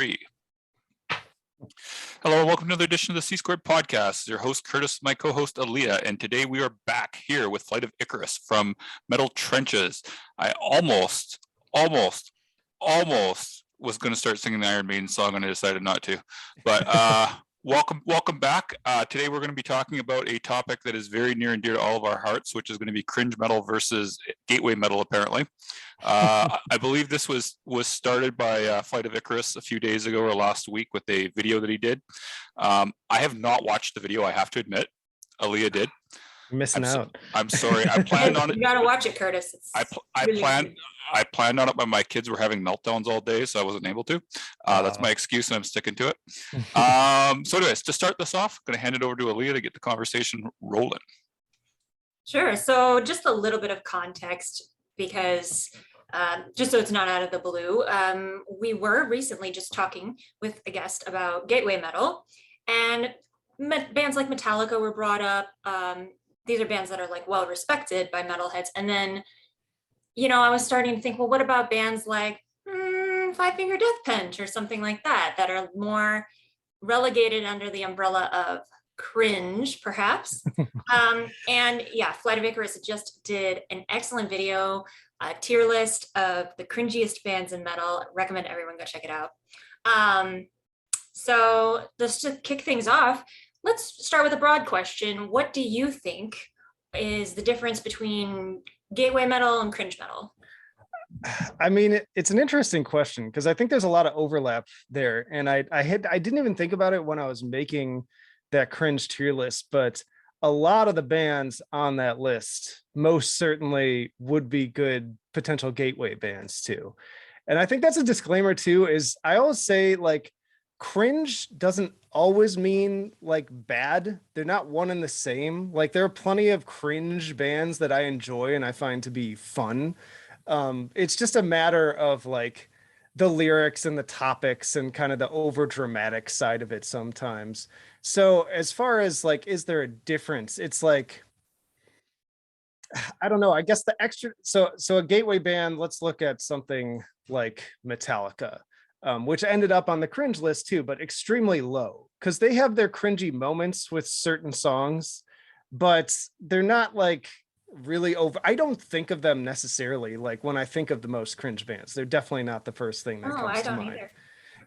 3. Hello and welcome to another edition of the C Squared Podcast. Your host Curtis, my co-host Aaliyah, and today we are back here with Flight of Icarus from Metal Trenches. I almost was going to start singing the Iron Maiden song and I decided not to. But welcome back. Today we're going to be talking about a topic that is very near and dear to all of our hearts, which is going to be cringe metal versus gateway metal, apparently. I believe this was started by Flight of Icarus a few days ago or last week with a video that he did. I have not watched the video, I have to admit. Aaliyah did. Missing out. I'm sorry. I planned on it. You gotta watch it, Curtis. I planned on it, but my kids were having meltdowns all day, so I wasn't able to. That's my excuse, and I'm sticking to it. So anyways, to start this off, I'm going to hand it over to Aaliyah to get the conversation rolling. Sure. So just a little bit of context, because just so it's not out of the blue, we were recently just talking with a guest about gateway metal, and bands like Metallica were brought up. These are bands that are like well respected by metalheads, and then I was starting to think, well, what about bands like Five Finger Death Punch or something like that are more relegated under the umbrella of cringe, perhaps. And yeah, Flight of Icarus just did an excellent video, a tier list of the cringiest bands in metal. Recommend everyone go check it out. So let's just kick things off. Let's start with a broad question. What do you think is the difference between gateway metal and cringe metal? I mean, it's an interesting question because I think there's a lot of overlap there. And I didn't even think about it when I was making that cringe tier list, but a lot of the bands on that list most certainly would be good potential gateway bands too. And I think that's a disclaimer too, is I always say like cringe doesn't always mean like bad. They're not one and the same. Like there are plenty of cringe bands that I enjoy and I find to be fun. It's just a matter of like the lyrics and the topics and kind of the over dramatic side of it sometimes. So as far as like, is there a difference? It's like, I don't know. I guess the extra, so a gateway band, let's look at something like Metallica. Which ended up on the cringe list too, but extremely low because they have their cringy moments with certain songs, but they're not like really over. I don't think of them necessarily like when I think of the most cringe bands. They're definitely not the first thing that comes to mind. Either.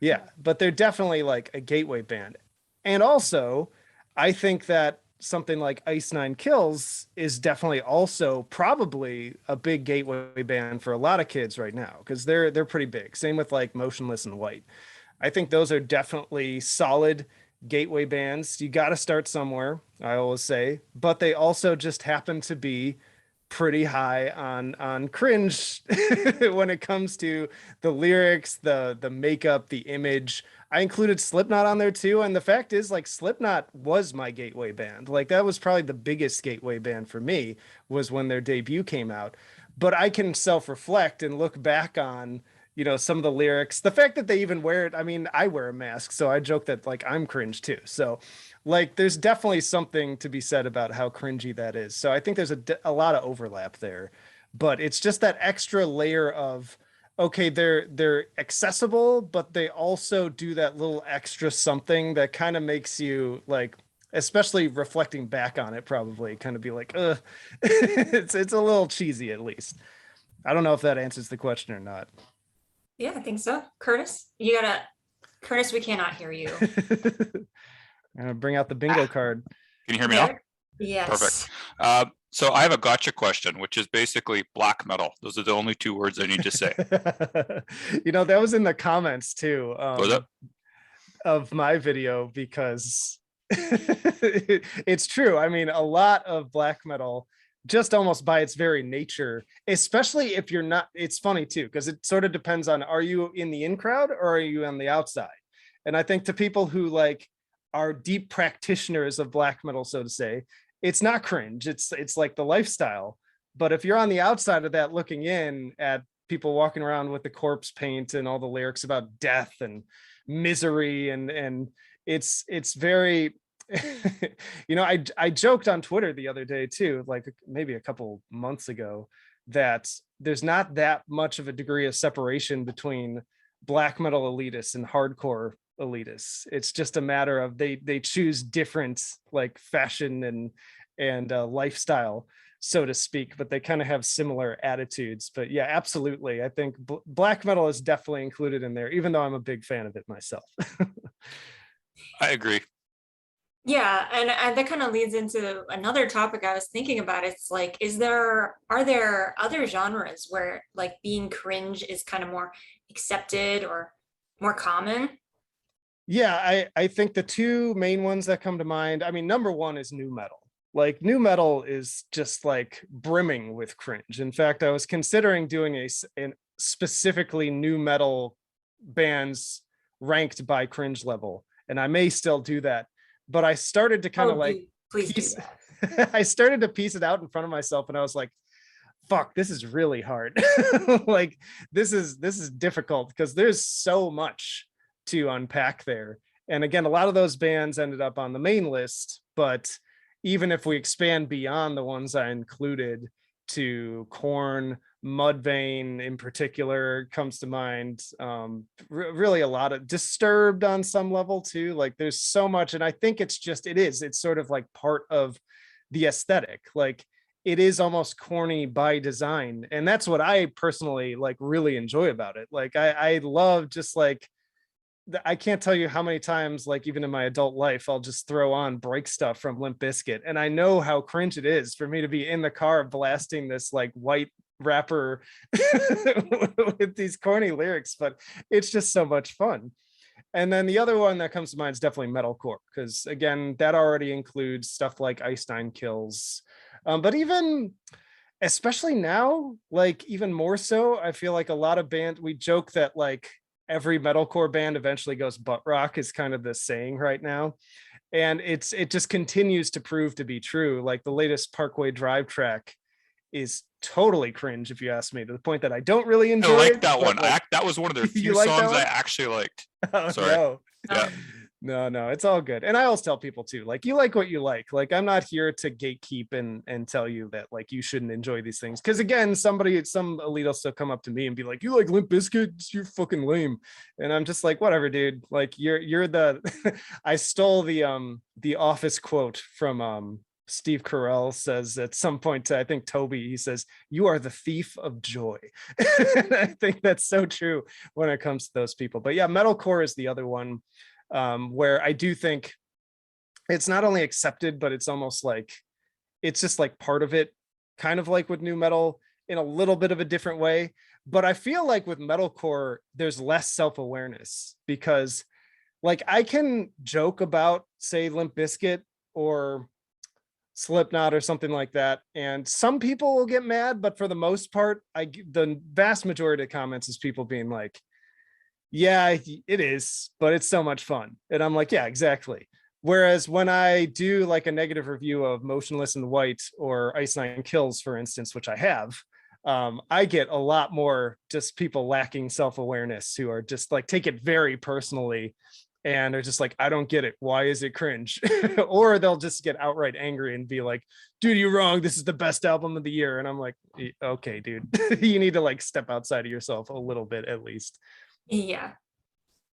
Yeah, but they're definitely like a gateway band. And also, I think that something like Ice Nine Kills is definitely also probably a big gateway band for a lot of kids right now because they're pretty big. Same with like Motionless in White. I think those are definitely solid gateway bands. You got to start somewhere, I always say, but they also just happen to be pretty high on cringe when it comes to the lyrics, the makeup, the image. I included Slipknot on there too. And the fact is like Slipknot was my gateway band. Like that was probably the biggest gateway band for me was when their debut came out. But I can self-reflect and look back on, some of the lyrics, the fact that they even wear it. I mean, I wear a mask, so I joke that like I'm cringe too. So like there's definitely something to be said about how cringy that is. So I think there's a lot of overlap there, but it's just that extra layer of, okay, they're accessible, but they also do that little extra something that kind of makes you like, especially reflecting back on it, probably kind of be like, it's a little cheesy at least. I don't know if that answers the question or not. Yeah, I think so. Curtis, Curtis, we cannot hear you. I'm gonna bring out the bingo card. Can you hear me now? Yes. Perfect. So I have a gotcha question, which is basically black metal. Those are the only two words I need to say. That was in the comments too of my video because it's true. I mean, a lot of black metal, just almost by its very nature, especially if you're not, it's funny too, because it sort of depends on, are you in the in crowd or are you on the outside? And I think to people who like are deep practitioners of black metal, so to say, it's not cringe. It's like the lifestyle. But if you're on the outside of that looking in at people walking around with the corpse paint and all the lyrics about death and misery and it's very I joked on Twitter the other day too, like maybe a couple months ago, that there's not that much of a degree of separation between black metal elitists and hardcore elitists. It's just a matter of they choose different like fashion and lifestyle, so to speak, but they kind of have similar attitudes. But yeah, absolutely. I think black metal is definitely included in there, even though I'm a big fan of it myself. I agree. Yeah, and that kind of leads into another topic I was thinking about. It's like, are there other genres where like being cringe is kind of more accepted or more common? Yeah, I think the two main ones that come to mind, I mean, number one is new metal. Like new metal is just like brimming with cringe. In fact, I was considering doing an specifically new metal bands ranked by cringe level, and I may still do that. But I started to kind of like please piece, do that. I started to piece it out in front of myself, and I was like, fuck, this is really hard. Like this is difficult because there's so much to unpack there. And again, a lot of those bands ended up on the main list, but even if we expand beyond the ones I included to Korn, Mudvayne in particular comes to mind. Really a lot of Disturbed on some level too. Like there's so much, and I think it's sort of like part of the aesthetic. Like it is almost corny by design, and that's what I personally like really enjoy about it. Like I love just like I can't tell you how many times, like even in my adult life, I'll just throw on break stuff from Limp Bizkit, and I know how cringe it is for me to be in the car blasting this like white rapper with these corny lyrics, but it's just so much fun. And then the other one that comes to mind is definitely metalcore, because again, that already includes stuff like Ice Nine Kills, but even especially now, like even more so, I feel like a lot of bands, we joke that like every metalcore band eventually goes butt rock is kind of the saying right now, and it just continues to prove to be true. Like the latest Parkway Drive track is totally cringe, if you ask me, to the point that I don't really enjoy. I like that one. Like, That was one of their few like songs I actually liked. Oh, sorry. Yeah. No, it's all good. And I always tell people too, like, you like what you like. Like, I'm not here to gatekeep and tell you that like you shouldn't enjoy these things. Because again, some elite will still come up to me and be like, "You like Limp Bizkit? You're fucking lame." And I'm just like, whatever, dude. Like, you're the I stole the Office quote from Steve Carell. Says at some point to, I think, Toby, he says, "You are the thief of joy." And I think that's so true when it comes to those people. But yeah, metalcore is the other one, where I do think it's not only accepted, but it's almost like it's just like part of it, kind of like with new metal in a little bit of a different way. But I feel like with metalcore, there's less self-awareness, because like I can joke about, say, Limp Bizkit or Slipknot or something like that, and some people will get mad, but for the most part, the vast majority of comments is people being like, "Yeah, it is, but it's so much fun." And I'm like, yeah, exactly. Whereas when I do like a negative review of Motionless in White or Ice Nine Kills, for instance, which I have, I get a lot more just people lacking self-awareness who are just like take it very personally and are just like, "I don't get it. Why is it cringe?" Or they'll just get outright angry and be like, "Dude, you're wrong. This is the best album of the year." And I'm like, okay, dude, you need to like step outside of yourself a little bit at least. Yeah.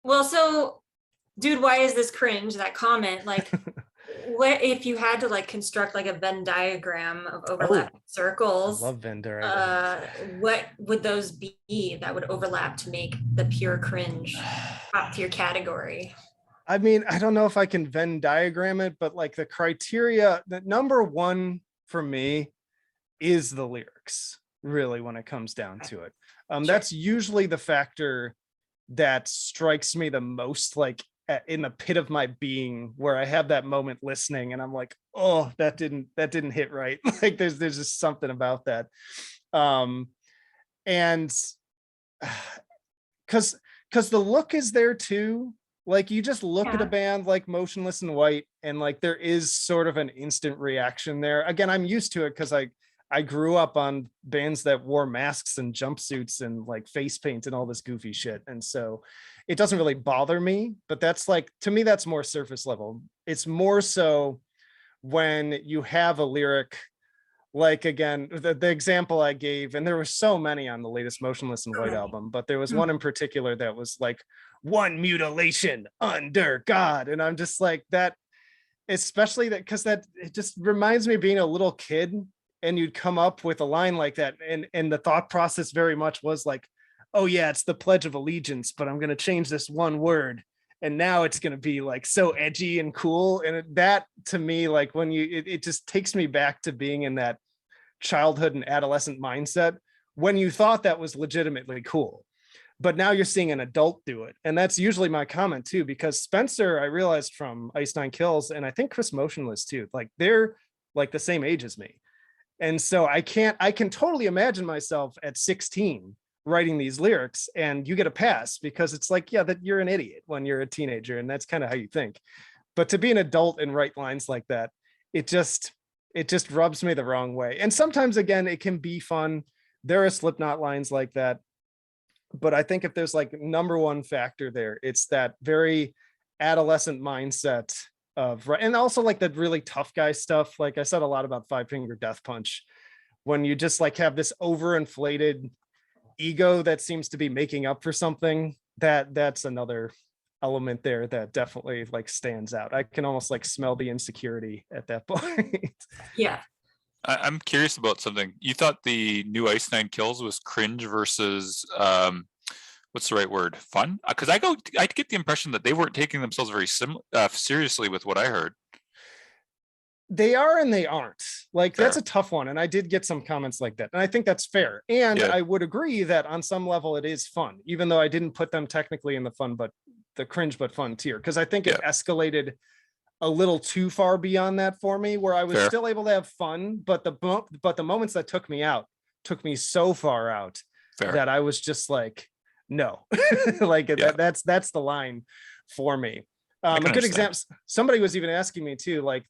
Well, so, dude, why is this cringe? That comment, like, what if you had to like construct like a Venn diagram of overlapping circles? I love Venn diagrams. What would those be that would overlap to make the pure cringe top tier category? I mean, I don't know if I can Venn diagram it, but like the criteria, the number one for me is the lyrics, really, when it comes down to it. Sure. That's usually the factor that strikes me the most, like in the pit of my being, where I have that moment listening and I'm like, "Oh, that didn't hit right." Like there's just something about that. And because the look is there too. Like you just look at a band like Motionless in White and like there is sort of an instant reaction there. Again, I'm used to it because I grew up on bands that wore masks and jumpsuits and like face paint and all this goofy shit. And so it doesn't really bother me, but that's like, to me, that's more surface level. It's more so when you have a lyric like again, the example I gave, and there were so many on the latest Motionless in White Right. album, but there was one in particular that was like one mutilation under God. And I'm just like that, especially that because that it just reminds me of being a little kid and you'd come up with a line like that. And the thought process very much was like, oh yeah, it's the Pledge of Allegiance, but I'm gonna change this one word. And now it's gonna be like so edgy and cool. And that to me, like when it just takes me back to being in that childhood and adolescent mindset when you thought that was legitimately cool. But now you're seeing an adult do it. And that's usually my comment too, because Spencer, I realized from Ice Nine Kills, and I think Chris Motionless too, like they're like the same age as me. And so I can totally imagine myself at 16 writing these lyrics, and you get a pass because it's like, yeah, that you're an idiot when you're a teenager, and that's kind of how you think. But to be an adult and write lines like that, it just rubs me the wrong way. And sometimes again, it can be fun. There are Slipknot lines like that. But I think if there's like number one factor there, it's that very adolescent mindset of, and also like that really tough guy stuff. Like I said a lot about Five Finger Death Punch, when you just like have this overinflated ego that seems to be making up for something, that's another element there that definitely like stands out. I can almost like smell the insecurity at that point. Yeah. I'm curious about something. You thought the new Ice Nine Kills was cringe versus what's the right word? Fun? Because I get the impression that they weren't taking themselves very seriously with what I heard. They are and they aren't. Like Fair. that's a tough one. And I did get some comments like that. And I think that's fair. And Yeah. I would agree that on some level it is fun, even though I didn't put them technically in the fun, but the cringe but fun tier. Because I think it escalated a little too far beyond that for me, where I was Fair. still able to have fun, but the moments that took me so far out Fair. that I was just like, no, like that's the line for me. A good example. Somebody was even asking me too, like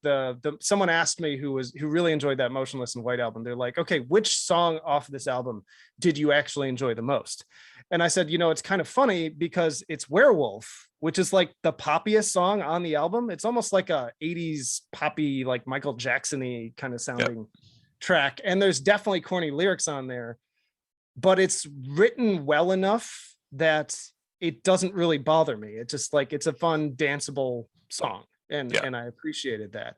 someone asked me who really enjoyed that Motionless in White album. They're like, okay, which song off this album did you actually enjoy the most? And I said, it's kind of funny because it's Werewolf, which is like the poppiest song on the album. It's almost like a 80s poppy, like Michael Jackson-y kind of sounding track. And there's definitely corny lyrics on there, but it's written well enough that it doesn't really bother me. It's just like, it's a fun, danceable song. And I appreciated that.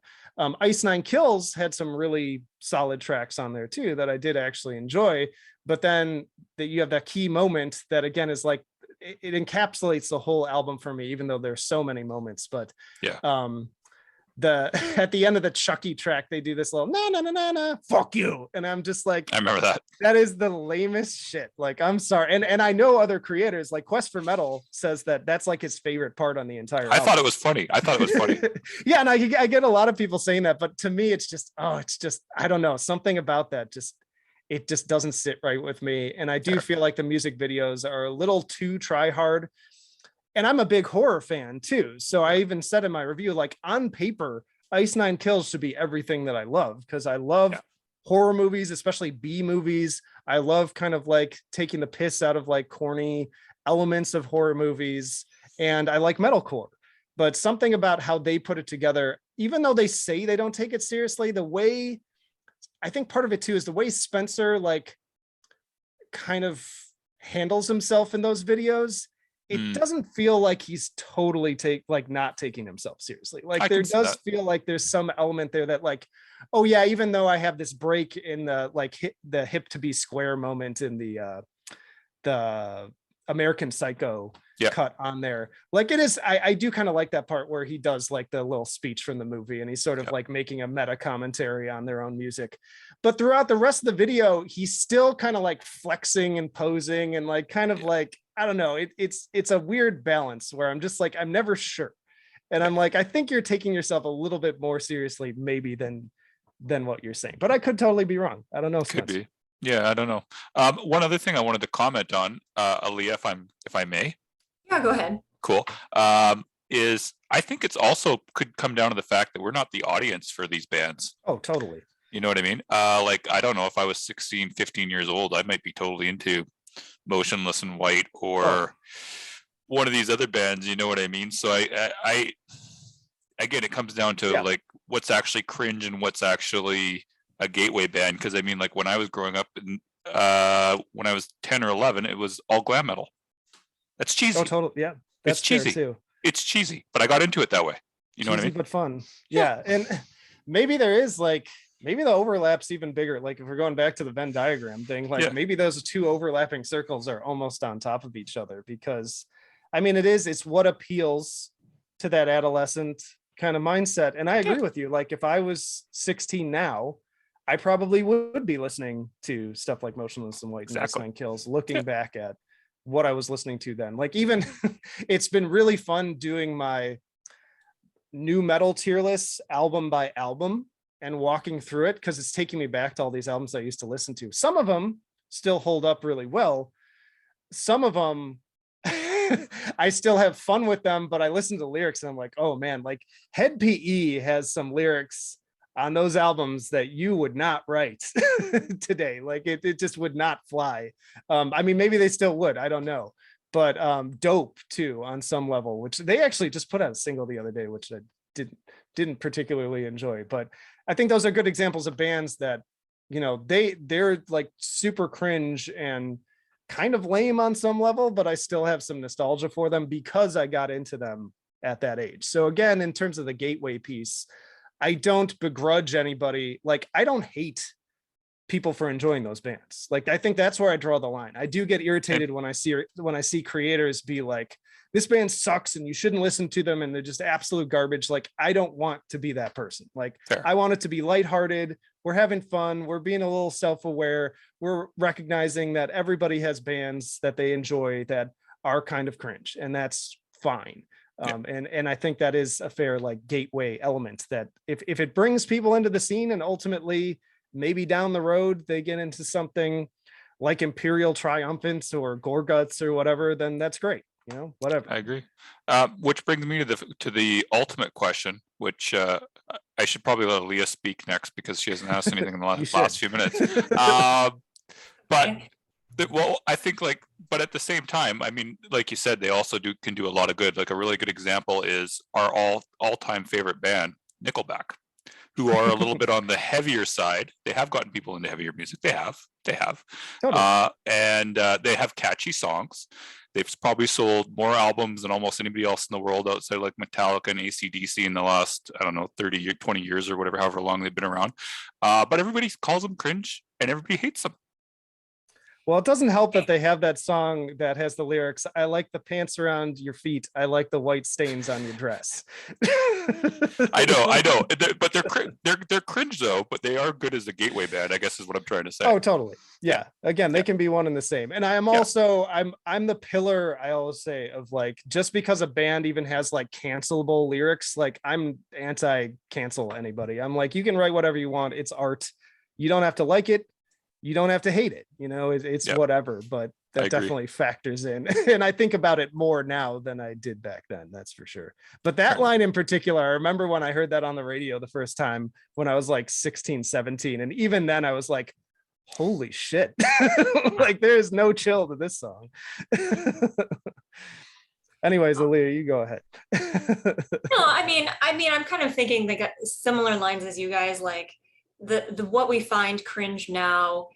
Ice Nine Kills had some really solid tracks on there too, that I did actually enjoy. But then that you have that key moment that again is like, it encapsulates the whole album for me, even though there's so many moments. But at the end of the Chucky track, they do this little na fuck you, and I'm just like, I remember that. That is the lamest shit. Like, I'm sorry, and I know other creators like Quest for Metal says that that's like his favorite part on the entire album. I thought it was funny. Yeah, and I get a lot of people saying that, but to me, it's just I don't know, something about that it just doesn't sit right with me. And I do feel like the music videos are a little too try hard. And I'm a big horror fan too. So I even said in my review, like on paper, Ice Nine Kills should be everything that I love, because I love horror movies, especially B movies. I love kind of like taking the piss out of like corny elements of horror movies. And I like metalcore. But something about how they put it together, even though they say they don't take it seriously, the way, I think part of it too is the way Spencer like kind of handles himself in those videos. It doesn't feel like he's totally not taking himself seriously. Like there does feel like there's some element there that like, oh yeah, even though I have this break in the like the hip to be square moment in the American Psycho cut on there. Like it is, I do kind of like that part where he does like the little speech from the movie and he's sort of like making a meta commentary on their own music. But throughout the rest of the video, he's still kind of like flexing and posing and like kind of like, I don't know, it's a weird balance where I'm just like, I'm never sure. And I'm like, I think you're taking yourself a little bit more seriously maybe than what you're saying, but I could totally be wrong. I don't know. Could be. Yeah, I don't know. One other thing I wanted to comment on, Aaliyah, if I may. Yeah, go ahead. Cool. Is I think it's also could come down to the fact that we're not the audience for these bands. Oh, totally. You know what I mean? Like, I don't know, if I was 16, 15 years old, I might be totally into Motionless in White or one of these other bands, you know what I mean? So I again, it comes down to like what's actually cringe and what's actually a gateway band, because I mean, like when I was growing up, when I was 10 or 11, it was all glam metal. That's cheesy. Oh, totally. Yeah, It's that's fair cheesy. too. It's cheesy, but I got into it that way. You know what I Cheesy mean? but fun. Yeah, and maybe there is like maybe the overlap's even bigger. Like if we're going back to the Venn diagram thing, like Yeah. maybe those two overlapping circles are almost on top of each other because, I mean, it's what appeals to that adolescent kind of mindset. And I agree with you. Like if I was 16 now, I probably would be listening to stuff like Motionless in White and Exactly. Ice Nine Kills, looking back at what I was listening to then. Like even it's been really fun doing my new metal tier list album by album and walking through it because it's taking me back to all these albums I used to listen to. Some of them still hold up really well. Some of them I still have fun with them, but I listen to lyrics and I'm like, oh man, like Head PE has some lyrics on those albums that you would not write today. Like it just would not fly. I mean, maybe they still would, I don't know. But Dope too on some level, which they actually just put out a single the other day, which I didn't particularly enjoy. But I think those are good examples of bands that, you know, they're like super cringe and kind of lame on some level, but I still have some nostalgia for them because I got into them at that age. So again, in terms of the gateway piece, I don't begrudge anybody. Like I don't hate people for enjoying those bands. Like I think that's where I draw the line. I do get irritated when I see creators be like, this band sucks and you shouldn't listen to them and they're just absolute garbage. Like I don't want to be that person. Like Fair. I want it to be lighthearted. We're having fun. We're being a little self-aware. We're recognizing that everybody has bands that they enjoy that are kind of cringe, and that's fine. And I think that is a fair like gateway element that if it brings people into the scene and ultimately maybe down the road they get into something like Imperial Triumphant or Gorguts or whatever, then that's great. You know, whatever. I agree. Which brings me to the ultimate question, which I should probably let Leah speak next because she hasn't asked anything in the last few minutes. Well, I think like, but at the same time, I mean, like you said, they also can do a lot of good. Like a really good example is our all-time favorite band, Nickelback, who are a little bit on the heavier side. They have gotten people into heavier music. They have. Totally. And they have catchy songs. They've probably sold more albums than almost anybody else in the world outside like Metallica and AC/DC in the last, I don't know, 30 or 20 years or whatever, however long they've been around. But everybody calls them cringe and everybody hates them. Well, it doesn't help that they have that song that has the lyrics, I like the pants around your feet. I like the white stains on your dress. I know. But they're cringe though, but they are good as a gateway band, I guess is what I'm trying to say. Oh, totally. Yeah. Again, they can be one and the same. And I am also, I'm the pillar, I always say, of like, just because a band even has like cancelable lyrics, like I'm anti-cancel anybody. I'm like, you can write whatever you want. It's art. You don't have to like it. You don't have to hate it, you know, it's whatever, but that definitely factors in. And I think about it more now than I did back then, that's for sure. But that line in particular, I remember when I heard that on the radio the first time when I was like 16, 17. And even then I was like, holy shit, like there's no chill to this song. Anyways, Aaliyah, you go ahead. No, I mean, I'm kind of thinking they got similar lines as you guys, like, the what we find cringe now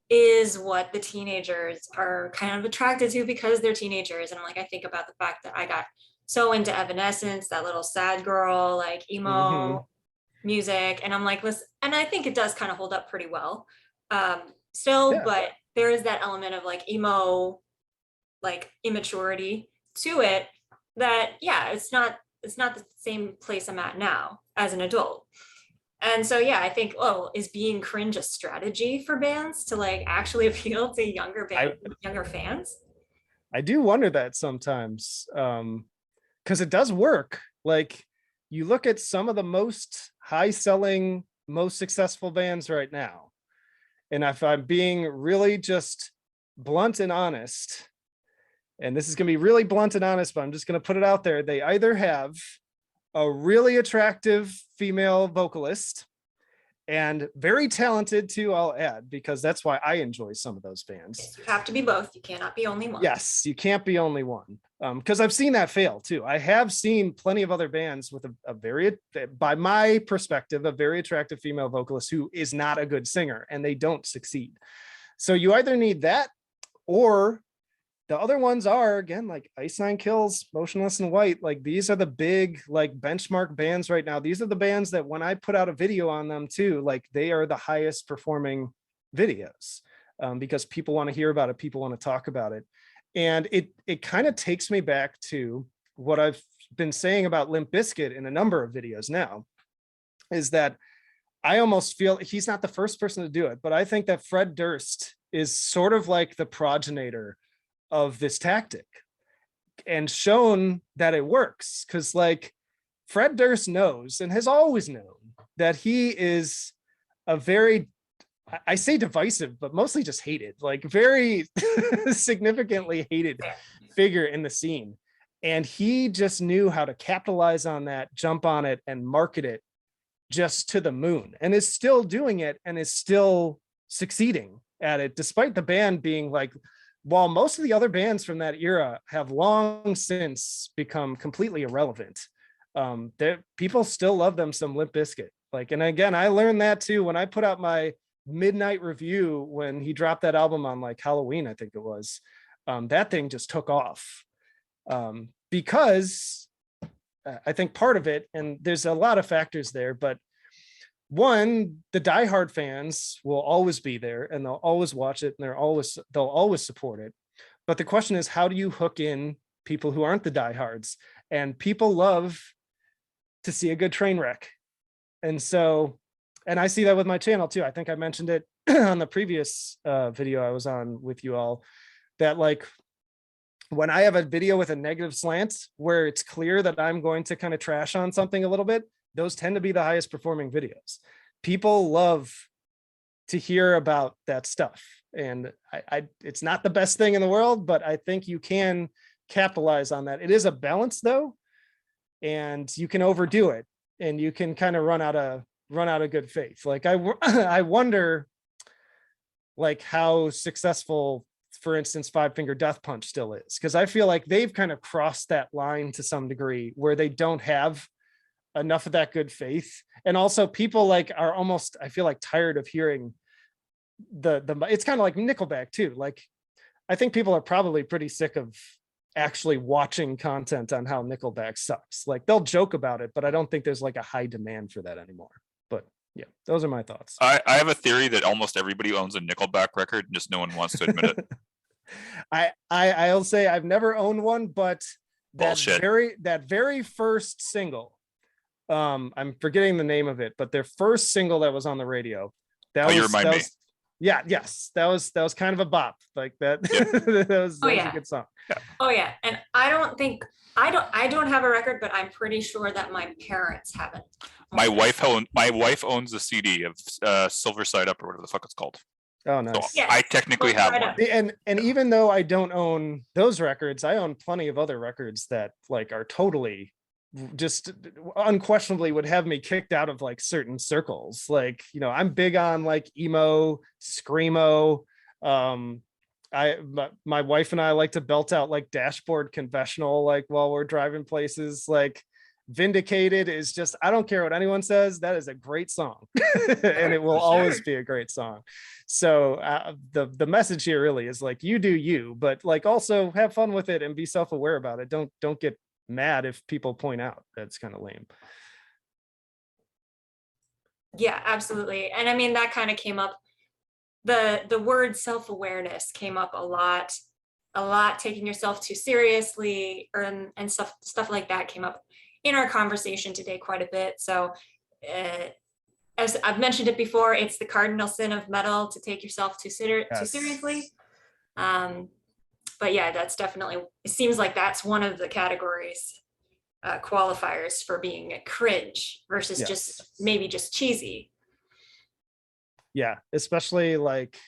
is what the teenagers are kind of attracted to because they're teenagers. And like I think about the fact that I got so into Evanescence, that little sad girl, like emo music, and I'm like, listen, and I think it does kind of hold up pretty well still, but there is that element of like emo, like immaturity to it that it's not the same place I'm at now as an adult. And so, I think, is being cringe a strategy for bands to like actually appeal to younger fans? I do wonder that sometimes, because it does work. Like you look at some of the most high selling, most successful bands right now. And if I'm being really just blunt and honest, and this is going to be really blunt and honest, but I'm just going to put it out there. They either have a really attractive female vocalist and very talented too, I'll add, because that's why I enjoy some of those bands. Yes, you have to be both. You cannot be only one. Yes, you can't be only one. Because I've seen that fail too. I have seen plenty of other bands with a very, by my perspective, a very attractive female vocalist who is not a good singer, and they don't succeed. So you either need that, or the other ones are, again, like Ice Nine Kills, Motionless in White. Like, these are the big, like, benchmark bands right now. These are the bands that when I put out a video on them too, like, they are the highest performing videos, because people want to hear about it. People want to talk about it. And it kind of takes me back to what I've been saying about Limp Bizkit in a number of videos now, is that I almost feel he's not the first person to do it, but I think that Fred Durst is sort of like the progenitor of this tactic, and shown that it works. Because, like, Fred Durst knows and has always known that he is a very, I say divisive, but mostly just hated, like very significantly hated figure in the scene. And he just knew how to capitalize on that, jump on it, and market it just to the moon, and is still doing it, and is still succeeding at it, despite the band being like, while most of the other bands from that era have long since become completely irrelevant, people still love them some Limp Bizkit. Like, and again, I learned that too when I put out my midnight review when he dropped that album on like Halloween, I think it was. That thing just took off, because I think part of it, and there's a lot of factors there, but one, the diehard fans will always be there, and they'll always watch it, and they'll always support it. But the question is, how do you hook in people who aren't the diehards? And people love to see a good train wreck. And so, and I see that with my channel too. I think I mentioned it on the previous video I was on with you all, that like, when I have a video with a negative slant where it's clear that I'm going to kind of trash on something a little bit, those tend to be the highest performing videos. People love to hear about that stuff. And it's not the best thing in the world, but I think you can capitalize on that. It is a balance though, and you can overdo it, and you can kind of run out of good faith. Like I wonder like how successful, for instance, Five Finger Death Punch still is, because I feel like they've kind of crossed that line to some degree where they don't have enough of that good faith. And also people like are almost, I feel like, tired of hearing the it's kind of like Nickelback too. Like, I think people are probably pretty sick of actually watching content on how Nickelback sucks. Like, they'll joke about it, but I don't think there's like a high demand for that anymore. But yeah, those are my thoughts. I have a theory that almost everybody owns a Nickelback record, and just no one wants to admit it. I'll say I've never owned one, but Bullshit. that very first single, I'm forgetting the name of it, but their first single that was on the radio, You remind me. Yeah, yes, that was kind of a bop, like that. Yeah. that was a good song. Oh yeah, and I don't have a record, but I'm pretty sure that my parents haven't. My wife owns a CD of Silver Side Up, or whatever the fuck it's called. Oh, nice. So Yes. I technically have one. And even though I don't own those records, I own plenty of other records that like are totally just unquestionably would have me kicked out of like certain circles. Like, you know, I'm big on like emo, screamo. My wife and I like to belt out like Dashboard Confessional like while we're driving places. Like, Vindicated is just, I don't care what anyone says, that is a great song. And it will always be a great song. So the message here really is like, you do you, but like also have fun with it and be self-aware about it. Don't get mad if people point out that's kind of lame. Yeah, absolutely. And I mean, that kind of came up, the word self-awareness came up a lot, taking yourself too seriously, and stuff like that came up in our conversation today quite a bit. So as I've mentioned it before, it's the cardinal sin of metal to take yourself too seriously. But yeah, that's definitely, it seems like that's one of the categories, qualifiers for being a cringe versus just maybe just cheesy. Yeah, especially like,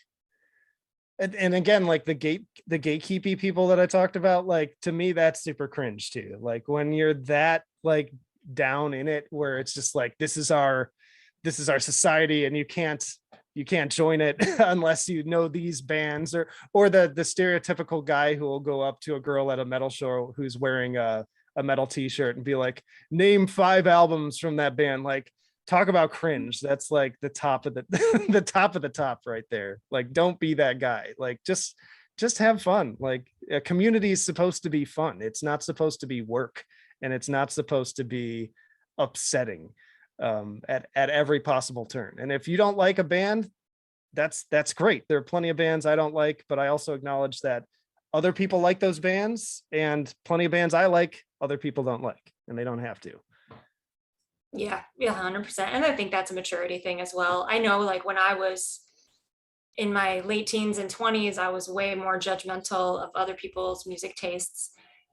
and again, like the gatekeepy people that I talked about, like, to me, that's super cringe too. Like when you're that like down in it, where it's just like, this is our this is our society and you can't join it unless you know these bands, or the stereotypical guy who will go up to a girl at a metal show who's wearing a metal t-shirt and be like, name 5 albums from that band. Like, talk about cringe. That's like the top of the the top of the top right there. Like, don't be that guy. Like, just have fun. Like, a community is supposed to be fun. It's not supposed to be work, and it's not supposed to be upsetting at every possible turn. And if you don't like a band, that's great. There are plenty of bands I don't like, but I also acknowledge that other people like those bands, and plenty of bands I like other people don't like, and they don't have to. Yeah, 100%. And I think that's a maturity thing as well. I know, like, when I was in my late teens and 20s, I was way more judgmental of other people's music tastes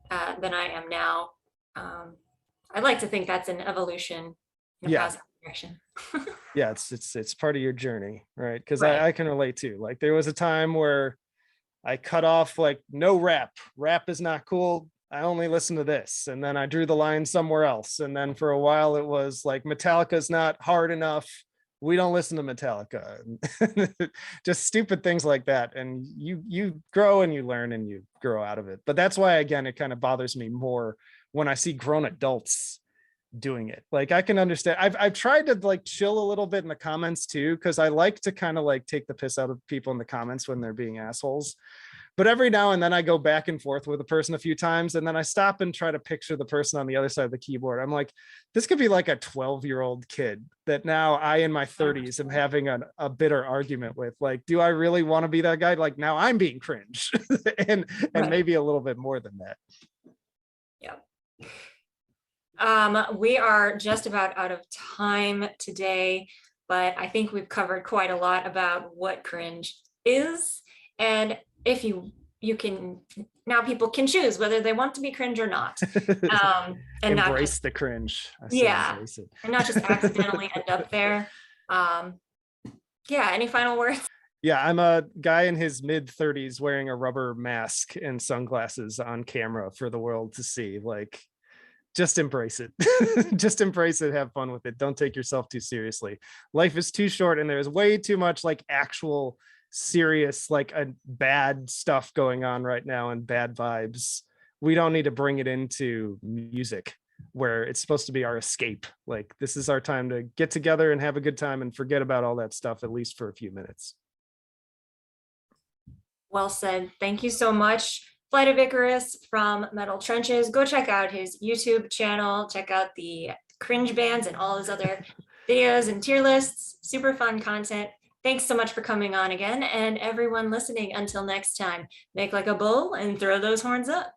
than I am now. I'd like to think that's an evolution in a positive direction. Yeah, it's part of your journey, right? Because I can relate too. Like, there was a time where I cut off, like, no rap is not cool, I only listen to this, and then I drew the line somewhere else. And then for a while it was like, Metallica's not hard enough, we don't listen to Metallica. Just stupid things like that. And you grow and you learn and you grow out of it. But that's why, again, it kind of bothers me more when I see grown adults doing it. Like, I can understand. I've tried to, like, chill a little bit in the comments too, because I like to kind of, like, take the piss out of people in the comments when they're being assholes. But every now and then I go back and forth with a person a few times, and then I stop and try to picture the person on the other side of the keyboard. I'm like, this could be like a 12-year-old kid that now I, in my 30s, am having a bitter argument with. Like, do I really want to be that guy? Like, now I'm being cringe and maybe a little bit more than that. Yeah. We are just about out of time today, but I think we've covered quite a lot about what cringe is. And if you can, now people can choose whether they want to be cringe or not. And embrace not just the cringe. embrace it. And not just accidentally end up there. Yeah, any final words? Yeah, I'm a guy in his mid-30s wearing a rubber mask and sunglasses on camera for the world to see. Like, just embrace it. Just embrace it. Have fun with it. Don't take yourself too seriously. Life is too short, and there's way too much, like, actual serious, like, a bad stuff going on right now and bad vibes. We don't need to bring it into music where it's supposed to be our escape. Like, this is our time to get together and have a good time and forget about all that stuff, at least for a few minutes. Well said. Thank you so much. Flight of Icarus from Metal Trenches. Go check out his YouTube channel. Check out the cringe bands and all his other videos and tier lists. Super fun content. Thanks so much for coming on again, and everyone listening, until next time, make like a bull and throw those horns up.